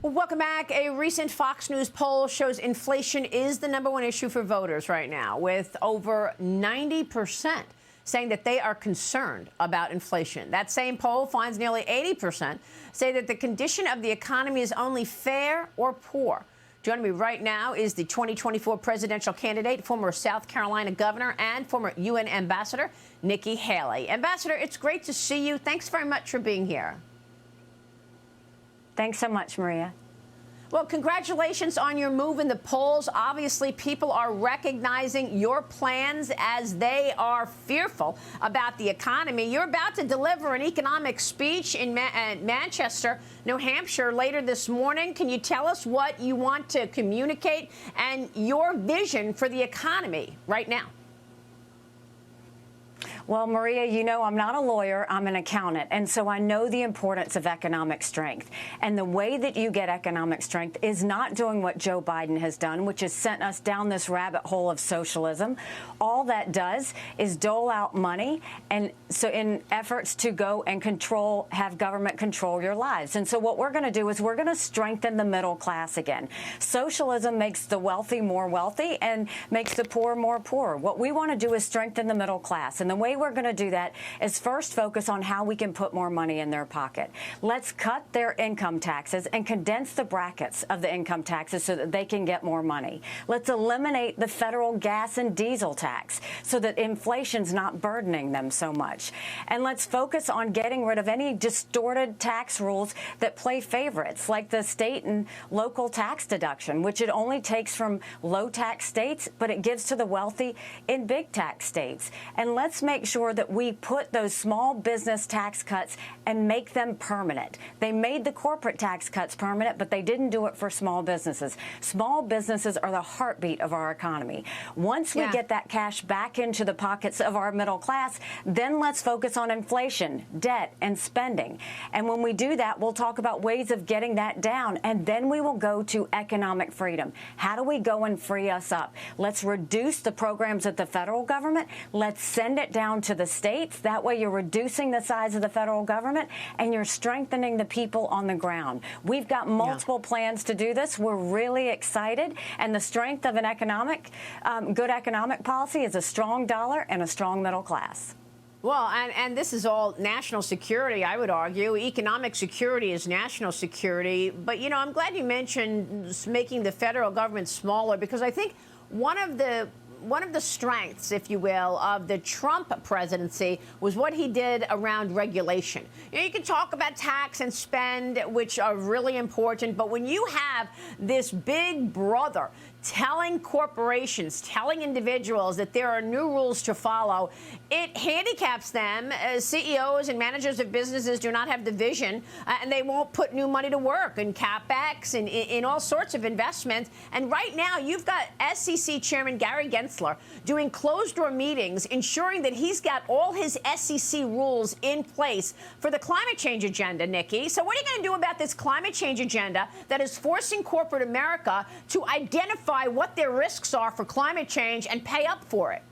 Well, welcome back. A recent Fox News poll shows inflation is the #1 issue for voters right now, with over 90% saying that they are concerned about inflation. That same poll finds nearly 80% say that the condition of the economy is only fair or poor. Joining me right now is the 2024 presidential candidate, former South Carolina governor, and former UN ambassador, Nikki Haley. Ambassador, it's great to see you. Thanks very much for being here. Thanks so much, Maria. Well, congratulations on your move in the polls. Obviously, people are recognizing your plans as they are fearful about the economy. You're about to deliver an economic speech in Manchester, New Hampshire, later this morning. Can you tell us what you want to communicate and your vision for the economy right now? Well, Maria, you know, I'm not a lawyer, I'm an accountant, and so I know the importance of economic strength. And the way that you get economic strength is not doing what Joe Biden has done, which has sent us down this rabbit hole of socialism. All that does is dole out money, and so in efforts to go and have government control your lives. And so what we're going to do is we're going to strengthen the middle class again. Socialism makes the wealthy more wealthy and makes the poor more poor. What we want to do is strengthen the middle class. And the way we're going to do that is first focus on how we can put more money in their pocket. Let's cut their income taxes and condense the brackets of the income taxes so that they can get more money. Let's eliminate the federal gas and diesel tax so that inflation's not burdening them so much. And let's focus on getting rid of any distorted tax rules that play favorites, like the state and local tax deduction, which it only takes from low tax states, but it gives to the wealthy in big tax states. And let's make sure that we put those small business tax cuts and make them permanent. They made the corporate tax cuts permanent, but they didn't do it for small businesses. Small businesses are the heartbeat of our economy. Once we get that cash back into the pockets of our middle class, then let's focus on inflation, debt, and spending. And when we do that, we'll talk about ways of getting that down, and then we will go to economic freedom. How do we go and free us up? Let's reduce the programs at the federal government. Let's send it down to the states. That way you're reducing the size of the federal government and you're strengthening the people on the ground. We've got multiple plans to do this. We're really excited. And the strength of an good economic policy is a strong dollar and a strong middle class. Well, and this is all national security, I would argue. Economic security is national security. But, you know, I'm glad you mentioned making the federal government smaller, because I think one of the strengths, if you will, of the Trump presidency was what he did around regulation. You know, you can talk about tax and spend, which are really important, but when you have this big brother telling corporations, telling individuals that there are new rules to follow, it handicaps them. CEOs and managers of businesses do not have the vision, and they won't put new money to work in CapEx and in all sorts of investments. And right now, you've got SEC Chairman Gary Gensler doing closed-door meetings, ensuring that he's got all his SEC rules in place for the climate change agenda, Nikki. So what are you going to do about this climate change agenda that is forcing corporate America to identify what their risks are for climate change and pay up for it?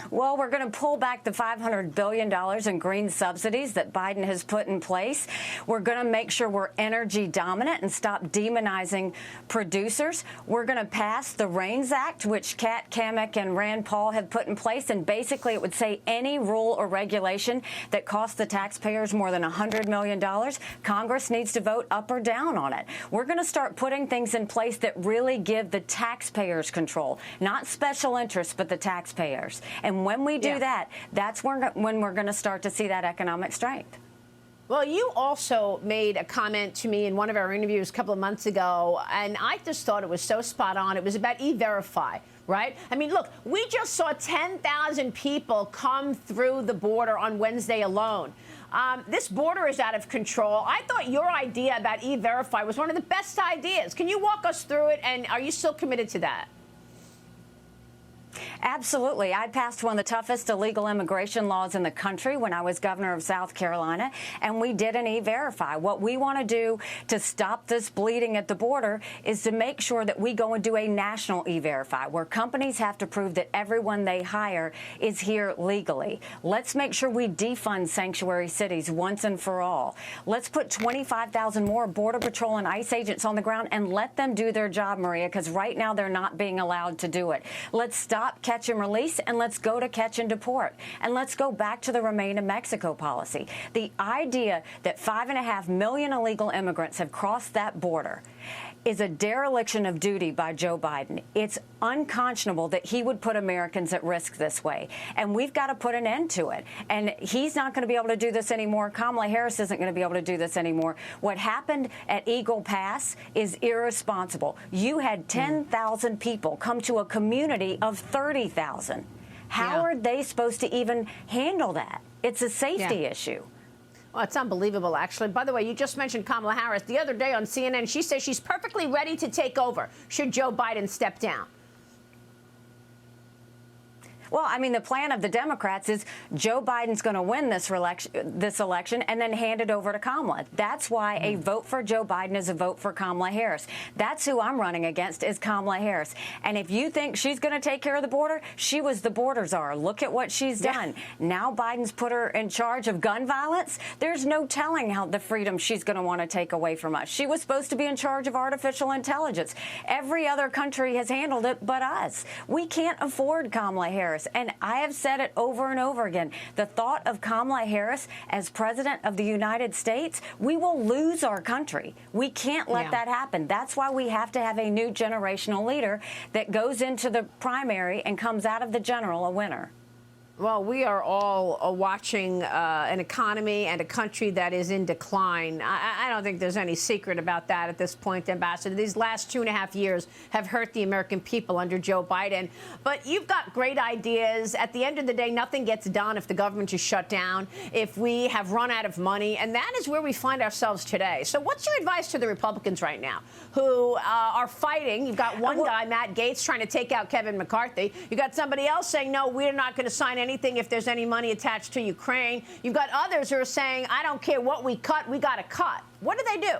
Well, we're going to pull back the $500 billion in green subsidies that Biden has put in place. We're going to make sure we're energy dominant and stop demonizing producers. We're going to pass the RAINS Act, which Kat Kamik and Rand Paul have put in place. And basically, it would say any rule or regulation that costs the taxpayers more than $100 million, Congress needs to vote up or down on it. We're going to start putting things in place that really give the taxpayers control, not special interests, but the taxpayers. And when we do that, that's when we're going to start to see that economic strength. Well, you also made a comment to me in one of our interviews a couple of months ago, and I just thought it was so spot on. It was about E-Verify, right? I mean, look, we just saw 10,000 people come through the border on Wednesday alone. This border is out of control. I thought your idea about E-Verify was one of the best ideas. Can you walk us through it, and are you still committed to that? Absolutely. I passed one of the toughest illegal immigration laws in the country when I was governor of South Carolina, and we did an E-Verify. What we want to do to stop this bleeding at the border is to make sure that we go and do a national E-Verify, where companies have to prove that everyone they hire is here legally. Let's make sure we defund sanctuary cities once and for all. Let's put 25,000 more Border Patrol and ICE agents on the ground and let them do their job, Maria, because right now they're not being allowed to do it. Let's stop catch and release, and let's go to catch and deport. And let's go back to the Remain in Mexico policy. The idea that 5.5 million illegal immigrants have crossed that border is a dereliction of duty by Joe Biden. It's unconscionable that he would put Americans at risk this way. And we've got to put an end to it. And he's not going to be able to do this anymore. Kamala Harris isn't going to be able to do this anymore. What happened at Eagle Pass is irresponsible. You had 10,000 people come to a community of 30,000. How are they supposed to even handle that? It's a safety issue. Well, it's unbelievable, actually. By the way, you just mentioned Kamala Harris. The other day on CNN, she says she's perfectly ready to take over should Joe Biden step down. Well, I mean, the plan of the Democrats is Joe Biden's going to win this election and then hand it over to Kamala. That's why a vote for Joe Biden is a vote for Kamala Harris. That's who I'm running against, is Kamala Harris. And if you think she's going to take care of the border, she was the border czar. Look at what she's done. Now Biden's put her in charge of gun violence. There's no telling how the freedom she's going to want to take away from us. She was supposed to be in charge of artificial intelligence. Every other country has handled it but us. We can't afford Kamala Harris. And I have said it over and over again. The thought of Kamala Harris as president of the United States, we will lose our country. We can't let that happen. That's why we have to have a new generational leader that goes into the primary and comes out of the general a winner. Well, we are all watching an economy and a country that is in decline. I don't think there's any secret about that at this point, Ambassador. These last 2.5 years have hurt the American people under Joe Biden. But you've got great ideas. At the end of the day, nothing gets done if the government is shut down, if we have run out of money. And that is where we find ourselves today. So what's your advice to the Republicans right now who are fighting? You've got one guy, Matt Gaetz, trying to take out Kevin McCarthy. You've got somebody else saying, no, we're not going to sign anything if there's any money attached to Ukraine. You've got others who are saying, I don't care what we cut, we got to cut. What do they do?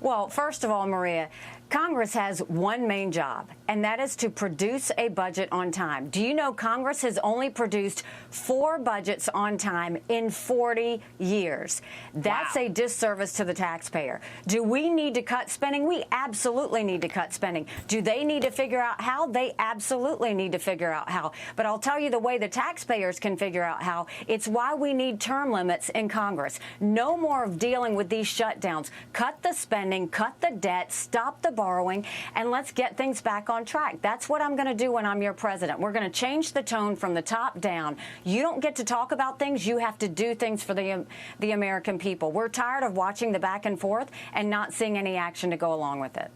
Well, first of all, Maria, Congress has one main job, and that is to produce a budget on time. Do you know Congress has only produced 4 budgets on time in 40 years? That's a disservice to the taxpayer. Do we need to cut spending? We absolutely need to cut spending. Do they need to figure out how? They absolutely need to figure out how. But I'll tell you the way the taxpayers can figure out how. It's why we need term limits in Congress. No more of dealing with these shutdowns. Cut the spending, cut the debt, stop the borrowing, and let's get things back on track. That's what I'm going to do when I'm your president. We're going to change the tone from the top down. You don't get to talk about things. You have to do things for the American people. We're tired of watching the back and forth and not seeing any action to go along with it.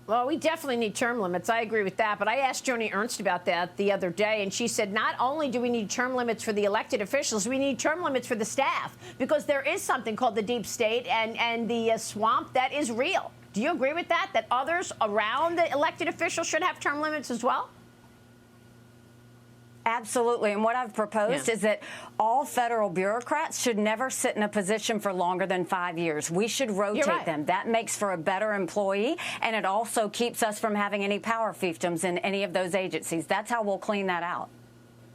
Well, we definitely need term limits. I agree with that. But I asked Joni Ernst about that the other day, and she said not only do we need term limits for the elected officials, we need term limits for the staff, because there is something called the deep state and the swamp that is real. Do you agree with that, that others around the elected officials should have term limits as well? Absolutely. And what I've proposed is that all federal bureaucrats should never sit in a position for longer than 5 years. We should rotate them. That makes for a better employee, and it also keeps us from having any power fiefdoms in any of those agencies. That's how we'll clean that out.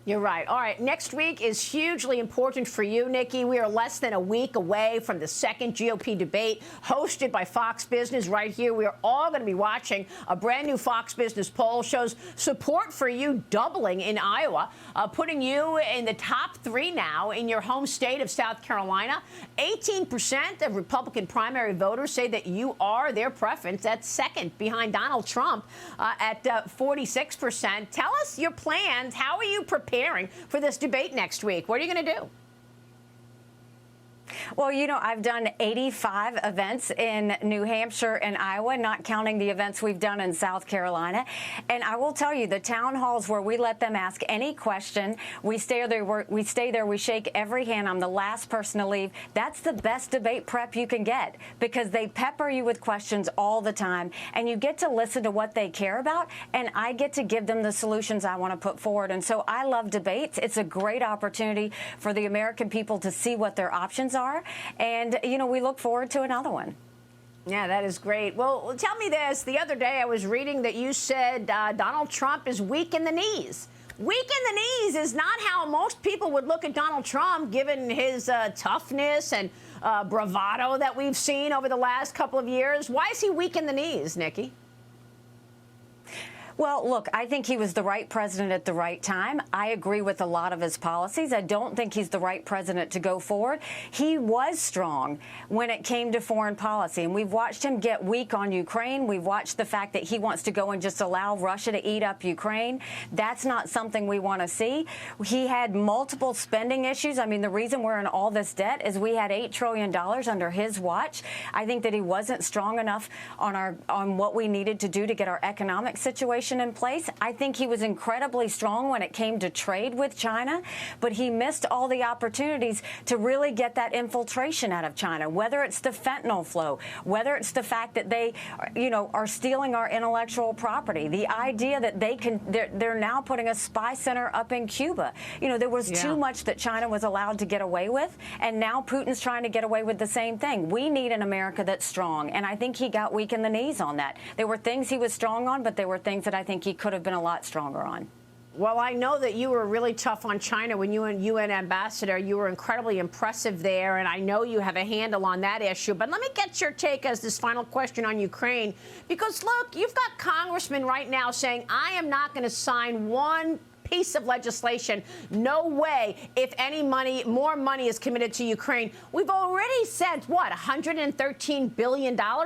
You're right. All right. Next week is hugely important for you, Nikki. We are less than a week away from the second GOP debate hosted by Fox Business right here. We are all going to be watching. A brand new Fox Business poll shows support for you doubling in Iowa, putting you in the top 3 now in your home state of South Carolina. 18% of Republican primary voters say that you are their preference. That's second behind Donald Trump at 46%. Tell us your plans. How are you preparing for this debate next week? What are you going to do? Well, you know, I've done 85 events in New Hampshire and Iowa, not counting the events we've done in South Carolina. And I will tell you, the town halls where we let them ask any question, we stay there, we shake every hand. I'm the last person to leave. That's the best debate prep you can get, because they pepper you with questions all the time, and you get to listen to what they care about, and I get to give them the solutions I want to put forward. And so I love debates. It's a great opportunity for the American people to see what their options are. And, you know, we look forward to another one. Yeah, that is great. Well, tell me this. The other day I was reading that you said Donald Trump is weak in the knees. Weak in the knees is not how most people would look at Donald Trump, given his toughness and bravado that we've seen over the last couple of years. Why is he weak in the knees, Nikki? Well, look, I think he was the right president at the right time. I agree with a lot of his policies. I don't think he's the right president to go forward. He was strong when it came to foreign policy, and we've watched him get weak on Ukraine. We've watched the fact that he wants to go and just allow Russia to eat up Ukraine. That's not something we want to see. He had multiple spending issues. I mean, the reason we're in all this debt is we had $8 trillion under his watch. I think that he wasn't strong enough on what we needed to do to get our economic situation in place. I think he was incredibly strong when it came to trade with China, but he missed all the opportunities to really get that infiltration out of China, whether it's the fentanyl flow, whether it's the fact that they, you know, are stealing our intellectual property, the idea that they're now putting a spy center up in Cuba. You know, there was too much that China was allowed to get away with, and now Putin's trying to get away with the same thing. We need an America that's strong, and I think he got weak in the knees on that. There were things he was strong on, but there were things that I think he could have been a lot stronger on. Well, I know that you were really tough on China when you were UN ambassador. You were incredibly impressive there, and I know you have a handle on that issue. But let me get your take as this final question on Ukraine, because, look, you've got congressmen right now saying, I am not going to sign one piece of legislation. No way. If any money, more money is committed to Ukraine. We've already sent, what, $113 billion? How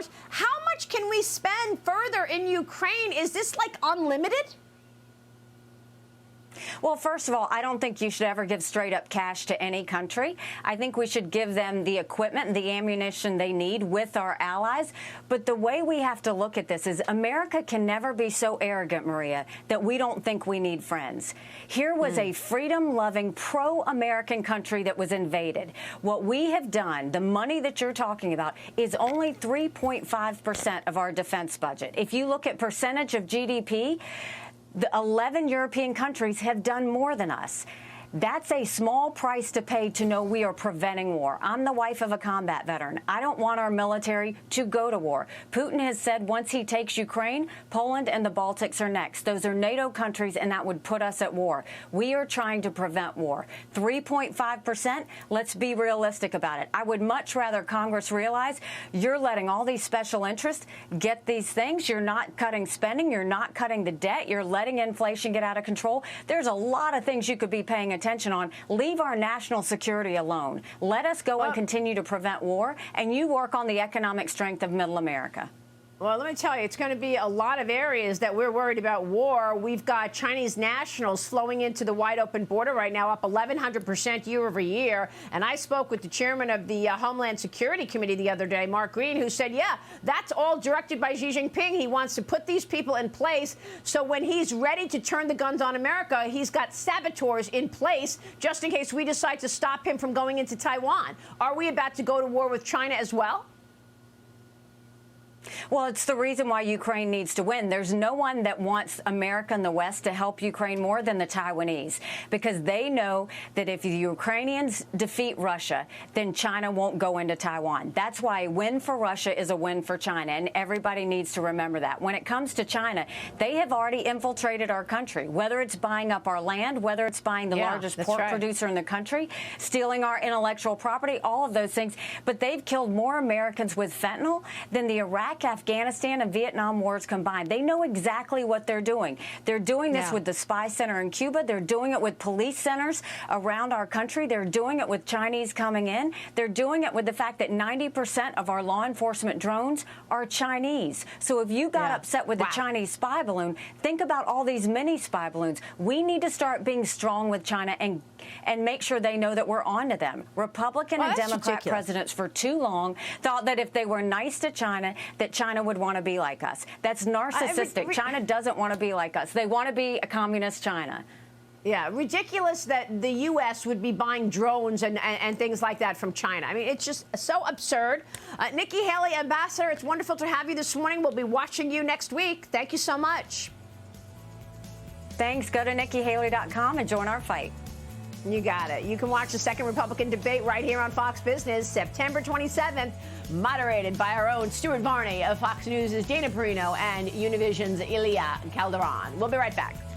much can we spend further in Ukraine? Is this like unlimited? Well, first of all, I don't think you should ever give straight up cash to any country. I think we should give them the equipment and the ammunition they need with our allies. But the way we have to look at this is America can never be so arrogant, Maria, that we don't think we need friends. Here was a freedom-loving, pro-American country that was invaded. What we have done, the money that you're talking about, is only 3.5% of our defense budget. If you look at percentage of GDP, the 11 European countries have done more than us. That's a small price to pay to know we are preventing war. I'm the wife of a combat veteran. I don't want our military to go to war. Putin has said once he takes Ukraine, Poland and the Baltics are next. Those are NATO countries, and that would put us at war. We are trying to prevent war. 3.5%, let's be realistic about it. I would much rather Congress realize you're letting all these special interests get these things. You're not cutting spending. You're not cutting the debt. You're letting inflation get out of control. There's a lot of things you could be paying attention on. Leave our national security alone. Let us go and continue to prevent war, and you work on the economic strength of Middle America. Well, let me tell you, it's going to be a lot of areas that we're worried about war. We've got Chinese nationals flowing into the wide-open border right now, up 1,100% year over year. And I spoke with the chairman of the Homeland Security Committee the other day, Mark Green, who said, yeah, that's all directed by Xi Jinping. He wants to put these people in place so when he's ready to turn the guns on America, he's got saboteurs in place just in case we decide to stop him from going into Taiwan. Are we about to go to war with China as well? Well, it's the reason why Ukraine needs to win. There's no one that wants America and the West to help Ukraine more than the Taiwanese, because they know that if the Ukrainians defeat Russia, then China won't go into Taiwan. That's why a win for Russia is a win for China, and everybody needs to remember that. When it comes to China, they have already infiltrated our country, whether it's buying up our land, whether it's buying the largest pork producer in the country, stealing our intellectual property, all of those things. But they've killed more Americans with fentanyl than the Iraqis Iraq, Afghanistan, and Vietnam wars combined. They know exactly what they're doing. They're doing this with the spy center in Cuba. They're doing it with police centers around our country. They're doing it with Chinese coming in. They're doing it with the fact that 90% of our law enforcement drones are Chinese. So if you got upset with the Chinese spy balloon, think about all these mini spy balloons. We need to start being strong with China and make sure they know that we're on to them. Republican and Democrat presidents for too long thought that if they were nice to China, that China would want to be like us. That's narcissistic. China doesn't want to be like us. They want to be a communist China. Yeah, ridiculous that the U.S. would be buying drones and things like that from China. I mean, it's just so absurd. Nikki Haley, Ambassador, it's wonderful to have you this morning. We'll be watching you next week. Thank you so much. Thanks. Go to NikkiHaley.com and join our fight. You got it. You can watch the second Republican debate right here on Fox Business, September 27th, moderated by our own Stuart Varney of Fox News' Dana Perino and Univision's Ilya Calderon. We'll be right back.